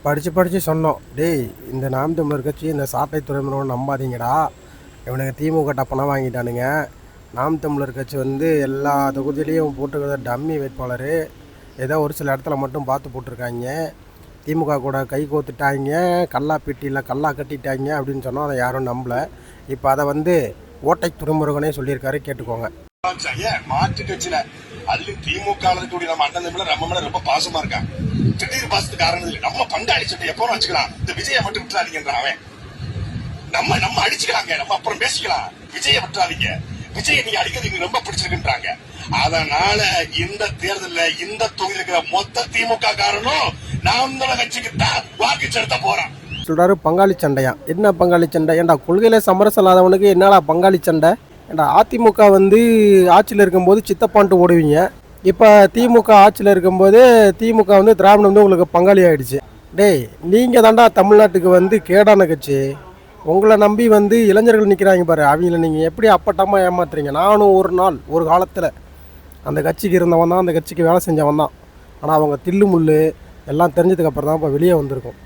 படித்து சொன்னோம், டேய் இந்த நாம் தமிழர் கட்சி இந்த சாட்டை துறைமுகம் நம்பாதீங்கடா, இவனுக்கு திமுக பணம் வாங்கிட்டானுங்க. நாம் தமிழர் கட்சி வந்து எல்லா தொகுதியிலையும் போட்டுக்கிற டம்மி வேட்பாளர், ஏதோ ஒரு சில இடத்துல மட்டும் பார்த்து போட்டிருக்காங்க. திமுக கூட கை கோத்துட்டாங்க, கல்லா பெட்டியில் கல்லா கட்டிட்டாங்க அப்படின்னு சொன்னோம். அதை யாரும் நம்பலை. இப்போ அதை வந்து ஓட்டை துறைமுருகனே சொல்லியிருக்காரு, கேட்டுக்கோங்க. மாற்று கட்சியில அதுலயும் திமுக நம்ம அண்ணன் நம்ம மேல ரொம்ப பாசமா இருக்கான். திடீர் பாசத்துக்கு காரணம் இல்லை. நம்ம பங்காளி சட்டை எப்பவும் வச்சுக்கலாம், இந்த விஜயை மட்டும் விட்டுறாதீங்கன்றான் அவன். நம்ம அடிச்சுக்கலாங்க, நம்ம அப்புறம் பேசிக்கலாம். விஜயை விட்டுறாதீங்க, விஜயை நீங்க அடிக்கிறது ரொம்ப பிடிச்சிருக்குன்றாங்க. அதனால இந்த தேர்தல்ல இந்த தொகுதி இருக்கிற மொத்த திமுக காரனும் நாம் தமிழர் கட்சிக்கு தான் வாக்கு செலுத்த போறான் சொல்றாரு. பங்காளி சண்டையா? என்ன பங்காளி சண்டை? ஏன்டா கொள்கையில சமரசம் இல்லாதவனுக்கு என்னடா பங்காளி சண்டை? ஏன்டா அதிமுக வந்து ஆட்சியில் இருக்கும்போது சித்தப்பான்ட்டு ஓடுவீங்க, இப்போ திமுக ஆட்சியில் இருக்கும்போது திமுக வந்து திராவிடம் வந்து உங்களுக்கு பங்காளி ஆகிடுச்சு. டேய், நீங்கள் தாண்டா தமிழ்நாட்டுக்கு வந்து கேடான கட்சி. உங்களை நம்பி வந்து இளைஞர்கள் நிற்கிறாங்க பாரு, அவங்கள நீங்கள் எப்படி அப்பட்டமாக ஏமாத்துறீங்க. நானும் ஒரு நாள் ஒரு காலத்தில் அந்த கட்சிக்கு இருந்தவன் தான், அந்த கட்சிக்கு வேலை செஞ்சவன் தான். ஆனால் அவங்க தில்லு முள்ளு எல்லாம் தெரிஞ்சதுக்கப்புறம் தான் இப்போ வெளியே வந்திருக்கும்.